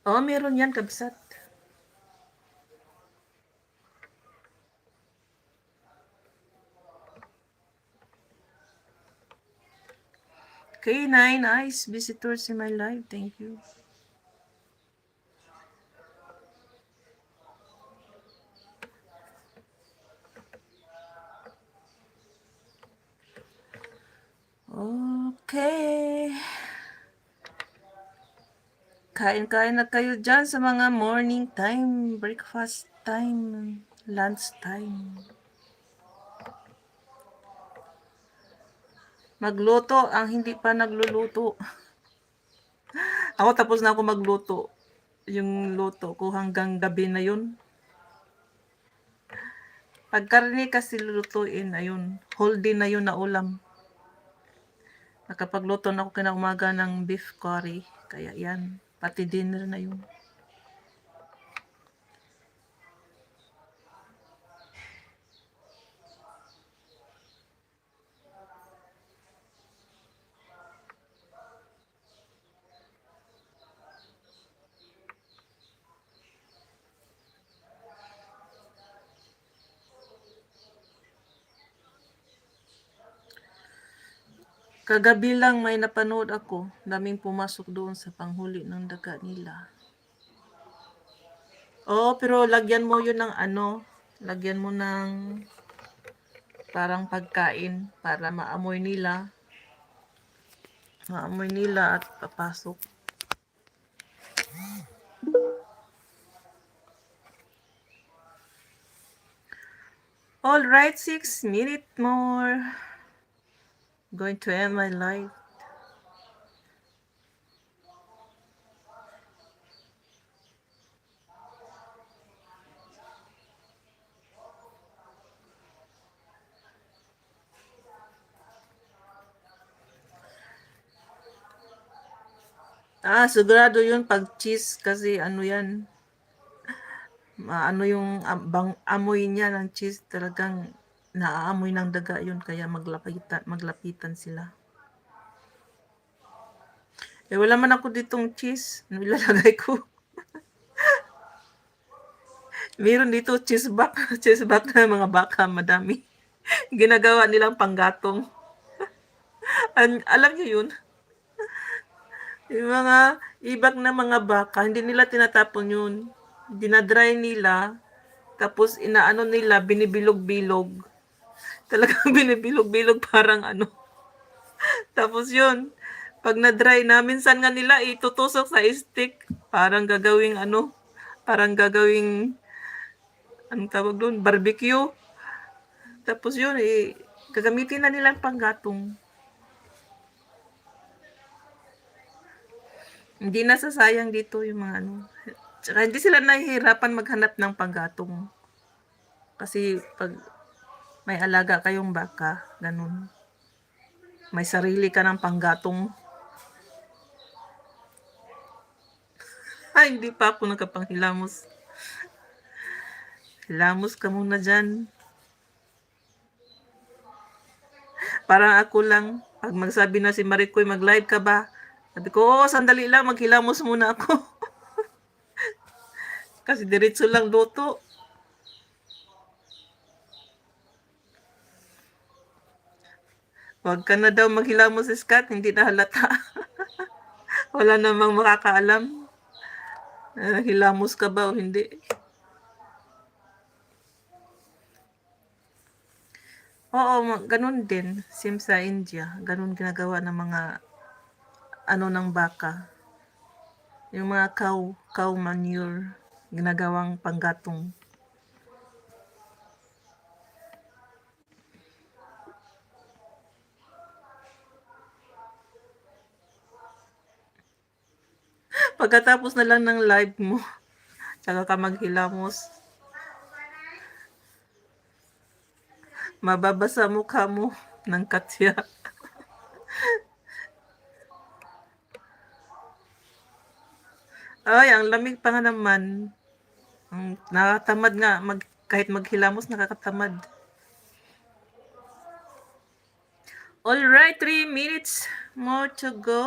Oo, meron yan, kabsat. K9, nice visitors in my life. Thank you. Okay. Kain-kain na kayo dyan sa mga morning time, breakfast time, lunch time. Magluto ang hindi pa nagluluto. Ako tapos na ako magluto. Yung luto ko hanggang gabi na yun. Pag karne kasi lulutuin, ayun, whole day na yun na ulam. Nakapagluto na ako kinaumaga ng beef curry. Kaya yan, pati dinner na yun. Kagabi lang may napanood ako. Daming pumasok doon sa panghuli ng daga nila. Oo, pero lagyan mo yun ng ano. Lagyan mo ng parang pagkain para maamoy nila. Maamoy nila at papasok. All right, 6 minutes more. Going to end my life. Sigurado yun pag cheese kasi ano yan. Ano yung amoy niya ng cheese talagang naaamoy ng daga yun kaya maglapitan sila. Wala man ako ditong cheese. Ano ilalagay ko? Meron dito cheese back. Cheese back na mga baka, madami. Ginagawa nilang panggatong. Alam niyo yun? Yung mga ibak na mga baka, hindi nila tinatapon yun. Dinadry nila. Tapos inaano nila, binibilog-bilog. Talagang binibilog-bilog parang ano. Tapos yun, pag na-dry na, minsan nga nila itutusok sa stick. Parang gagawing ano, parang gagawing, anong tawag doon, barbecue. Tapos yun, gagamitin na nilang panggatong. Hindi nasasayang dito yung mga ano. Tsaka hindi sila nahihirapan maghanap ng panggatong. Kasi pag may alaga kayong baka, ganun. May sarili ka ng panggatong. Hindi pa ako nakapanghilamos. Hilamos ka muna dyan. Parang ako lang, pag magsabi na si Maricoy, mag-live ka ba? Sabi ko, oo, sandali lang, maghilamos muna ako. Kasi diretso lang luto. Huwag ka na daw maghilamos, Scott, hindi na halata. Wala namang makakaalam. Hilamos ka ba o hindi? Oo, ganun din. Same sa India. Ganun ginagawa ng mga ano ng baka. Yung mga cow manure, ginagawang panggatong. Pagkatapos na lang ng live mo, tsaka ka maghilamos. Mababasa mukha mo ng katya. Ay, ang lamig pa nga naman. Nakatamad nga, kahit maghilamos, nakakatamad. Alright, 3 minutes more to go.